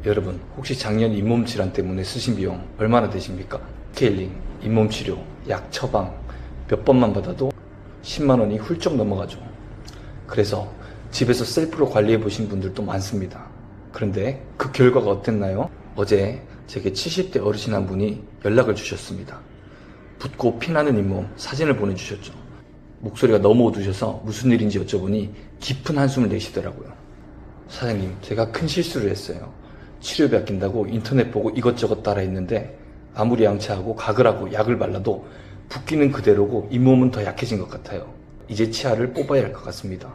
여러분, 혹시 작년 잇몸 질환 때문에 쓰신 비용 얼마나 되십니까? 스케일링, 잇몸 치료, 약 처방 몇 번만 받아도 10만 원이 훌쩍 넘어가죠. 그래서 집에서 셀프로 관리해 보신 분들도 많습니다. 그런데 그 결과가 어땠나요? 어제 제게 70대 어르신 한 분이 연락을 주셨습니다. 붓고 피나는 잇몸 사진을 보내주셨죠. 목소리가 너무 어두셔서 무슨 일인지 여쭤보니 깊은 한숨을 내쉬더라고요. 사장님, 제가 큰 실수를 했어요. 치료비 아낀다고 인터넷 보고 이것저것 따라 했는데 아무리 양치하고 가글 하고 약을 발라도 붓기는 그대로고 잇몸은 더 약해진 것 같아요. 이제 치아를 뽑아야 할 것 같습니다.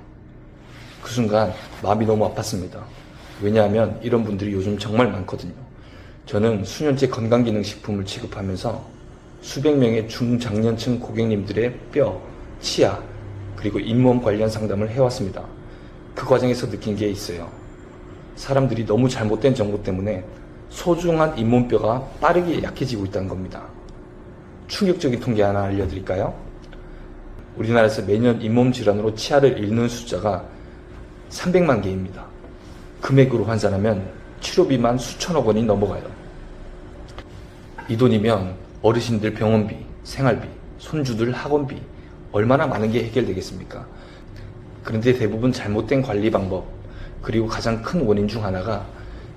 그 순간 마음이 너무 아팠습니다. 왜냐하면 이런 분들이 요즘 정말 많거든요. 저는 수년째 건강기능식품을 취급하면서 수백 명의 중장년층 고객님들의 뼈, 치아, 그리고 잇몸 관련 상담을 해왔습니다. 그 과정에서 느낀 게 있어요. 사람들이 너무 잘못된 정보 때문에 소중한 잇몸뼈가 빠르게 약해지고 있다는 겁니다. 충격적인 통계 하나 알려드릴까요? 우리나라에서 매년 잇몸 질환으로 치아를 잃는 숫자가 300만 개입니다. 금액으로 환산하면 치료비만 수천억 원이 넘어가요. 이 돈이면 어르신들 병원비, 생활비, 손주들 학원비 얼마나 많은 게 해결되겠습니까? 그런데 대부분 잘못된 관리 방법, 그리고 가장 큰 원인 중 하나가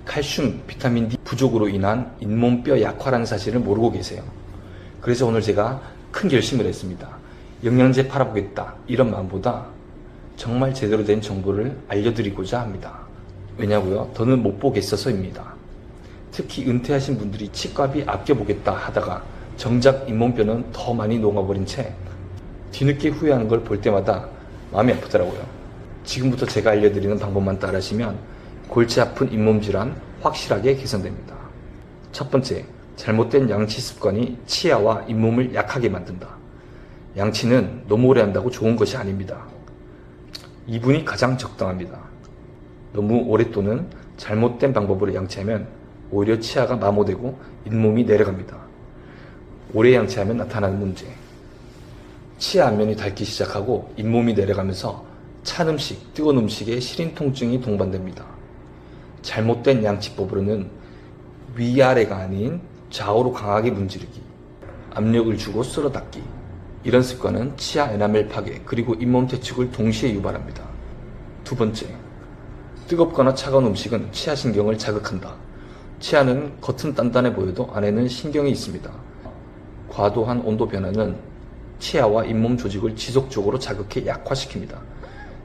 칼슘, 비타민 D 부족으로 인한 잇몸뼈 약화라는 사실을 모르고 계세요. 그래서 오늘 제가 큰 결심을 했습니다. 영양제 팔아보겠다 이런 마음보다 정말 제대로 된 정보를 알려드리고자 합니다. 왜냐고요? 더는 못 보겠어서입니다. 특히 은퇴하신 분들이 치과비 아껴보겠다 하다가 정작 잇몸뼈는 더 많이 녹아버린 채 뒤늦게 후회하는 걸 볼 때마다 마음이 아프더라고요. 지금부터 제가 알려드리는 방법만 따르시면 골치 아픈 잇몸 질환 확실하게 개선됩니다. 첫 번째, 잘못된 양치 습관이 치아와 잇몸을 약하게 만든다. 양치는 너무 오래 한다고 좋은 것이 아닙니다. 2분이 가장 적당합니다. 너무 오래 또는 잘못된 방법으로 양치하면 오히려 치아가 마모되고 잇몸이 내려갑니다. 오래 양치하면 나타나는 문제. 치아 앞면이 닳기 시작하고 잇몸이 내려가면서 찬 음식, 뜨거운 음식에 시린 통증이 동반됩니다. 잘못된 양치법으로는 위아래가 아닌 좌우로 강하게 문지르기, 압력을 주고 쓸어 닦기, 이런 습관은 치아 에나멜 파괴 그리고 잇몸 퇴축을 동시에 유발합니다. 두 번째, 뜨겁거나 차가운 음식은 치아 신경을 자극한다. 치아는 겉은 단단해 보여도 안에는 신경이 있습니다. 과도한 온도 변화는 치아와 잇몸 조직을 지속적으로 자극해 약화시킵니다.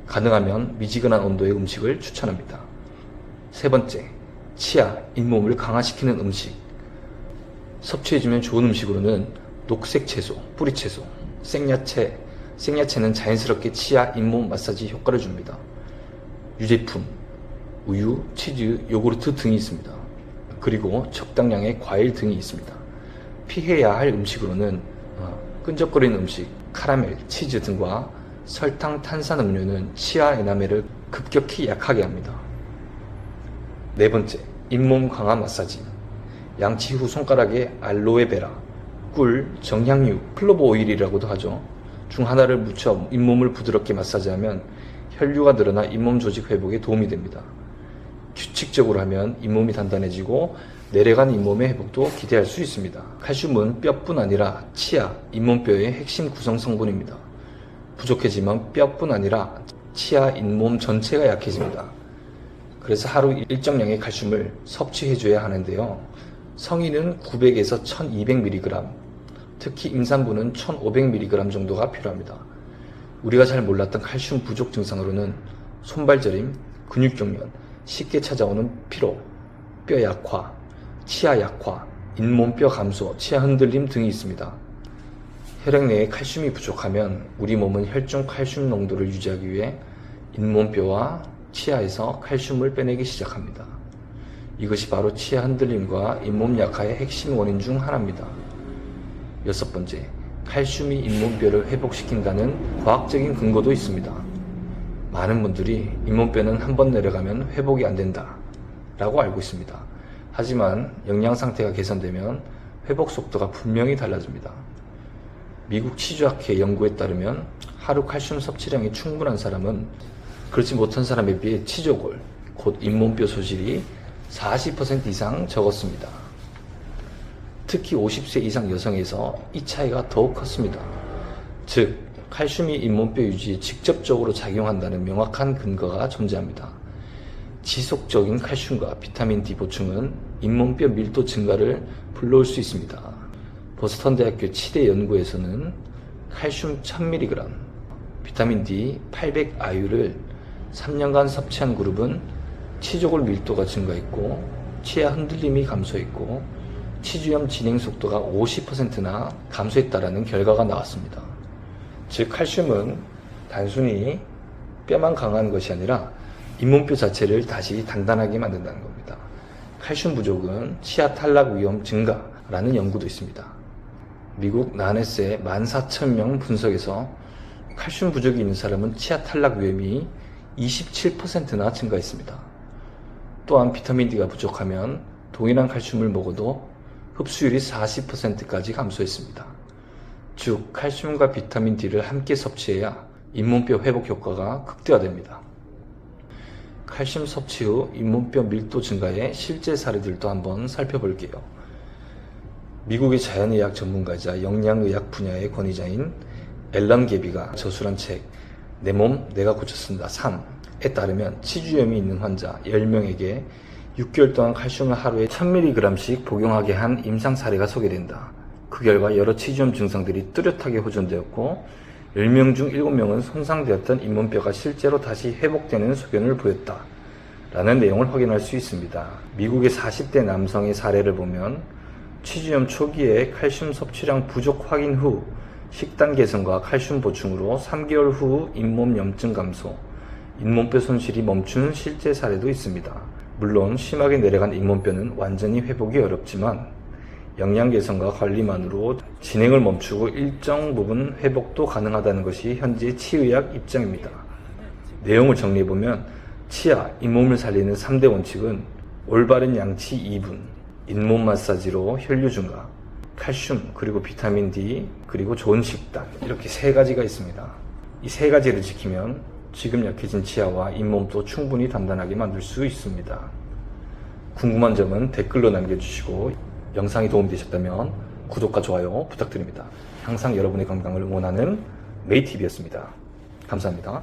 가능하면 미지근한 온도의 음식을 추천합니다. 세 번째, 치아, 잇몸을 강화시키는 음식. 섭취해주면 좋은 음식으로는 녹색 채소, 뿌리 채소, 생야채. 생야채는 자연스럽게 치아, 잇몸 마사지 효과를 줍니다. 유제품, 우유, 치즈, 요구르트 등이 있습니다. 그리고 적당량의 과일 등이 있습니다. 피해야 할 음식으로는 끈적거리는 음식, 카라멜, 치즈 등과 설탕, 탄산 음료는 치아 에나멜을 급격히 약하게 합니다. 네 번째, 잇몸 강화 마사지. 양치 후 손가락에 알로에베라, 꿀, 정향유, 클로버 오일이라고도 하죠. 중 하나를 묻혀 잇몸을 부드럽게 마사지하면 혈류가 늘어나 잇몸 조직 회복에 도움이 됩니다. 규칙적으로 하면 잇몸이 단단해지고 내려간 잇몸의 회복도 기대할 수 있습니다. 칼슘은 뼈뿐 아니라 치아, 잇몸뼈의 핵심 구성 성분입니다. 부족해지면 뼈뿐 아니라 치아, 잇몸 전체가 약해집니다. 그래서 하루 일정량의 칼슘을 섭취해줘야 하는데요. 성인은 900에서 1200mg, 특히 임산부는 1500mg 정도가 필요합니다. 우리가 잘 몰랐던 칼슘 부족 증상으로는 손발저림, 근육경련, 쉽게 찾아오는 피로, 뼈 약화, 치아 약화, 잇몸뼈 감소, 치아 흔들림 등이 있습니다. 혈액 내에 칼슘이 부족하면 우리 몸은 혈중 칼슘 농도를 유지하기 위해 잇몸뼈와 치아에서 칼슘을 빼내기 시작합니다. 이것이 바로 치아 흔들림과 잇몸 약화의 핵심 원인 중 하나입니다. 여섯 번째, 칼슘이 잇몸뼈를 회복시킨다는 과학적인 근거도 있습니다. 많은 분들이 잇몸뼈는 한번 내려가면 회복이 안 된다 라고 알고 있습니다. 하지만 영양 상태가 개선되면 회복 속도가 분명히 달라집니다. 미국 치주학회 연구에 따르면 하루 칼슘 섭취량이 충분한 사람은 그렇지 못한 사람에 비해 치조골, 곧 잇몸뼈 소실이 40% 이상 적었습니다. 특히 50세 이상 여성에서 이 차이가 더욱 컸습니다. 즉, 칼슘이 잇몸뼈 유지에 직접적으로 작용한다는 명확한 근거가 존재합니다. 지속적인 칼슘과 비타민 D 보충은 잇몸뼈 밀도 증가를 불러올 수 있습니다. 보스턴 대학교 치대 연구에서는 칼슘 1000mg, 비타민 D 800IU를 3년간 섭취한 그룹은 치조골 밀도가 증가했고 치아 흔들림이 감소했고 치주염 진행 속도가 50%나 감소했다라는 결과가 나왔습니다. 즉, 칼슘은 단순히 뼈만 강화하는 것이 아니라 잇몸뼈 자체를 다시 단단하게 만든다는 겁니다. 칼슘 부족은 치아 탈락 위험 증가라는 연구도 있습니다. 미국 나네스의 14,000명 분석에서 칼슘 부족이 있는 사람은 치아 탈락 위험이 27%나 증가했습니다. 또한 비타민 D가 부족하면 동일한 칼슘을 먹어도 흡수율이 40%까지 감소했습니다. 즉, 칼슘과 비타민 D를 함께 섭취해야 잇몸뼈 회복 효과가 극대화됩니다. 칼슘 섭취 후 잇몸뼈 밀도 증가의 실제 사례들도 한번 살펴볼게요. 미국의 자연의학 전문가이자 영양의학 분야의 권위자인 앨런 게비가 저술한 책 내 몸 내가 고쳤습니다 3에 따르면 치주염이 있는 환자 10명에게 6개월 동안 칼슘을 하루에 1000mg씩 복용하게 한 임상 사례가 소개된다. 그 결과 여러 치주염 증상들이 뚜렷하게 호전되었고 10명 중 7명은 손상되었던 잇몸뼈가 실제로 다시 회복되는 소견을 보였다 라는 내용을 확인할 수 있습니다. 미국의 40대 남성의 사례를 보면 치주염 초기에 칼슘 섭취량 부족 확인 후 식단 개선과 칼슘 보충으로 3개월 후 잇몸 염증 감소, 잇몸뼈 손실이 멈추는 실제 사례도 있습니다. 물론 심하게 내려간 잇몸뼈는 완전히 회복이 어렵지만 영양 개선과 관리만으로 진행을 멈추고 일정 부분 회복도 가능하다는 것이 현재 치의학 입장입니다. 내용을 정리해보면 치아, 잇몸을 살리는 3대 원칙은 올바른 양치 2분, 잇몸 마사지로 혈류 증가, 칼슘, 그리고 비타민 D, 그리고 좋은 식단, 이렇게 3가지가 있습니다. 이 3가지를 지키면 지금 약해진 치아와 잇몸도 충분히 단단하게 만들 수 있습니다. 궁금한 점은 댓글로 남겨주시고 영상이 도움이 되셨다면 구독과 좋아요 부탁드립니다. 항상 여러분의 건강을 응원하는 메이TV였습니다. 감사합니다.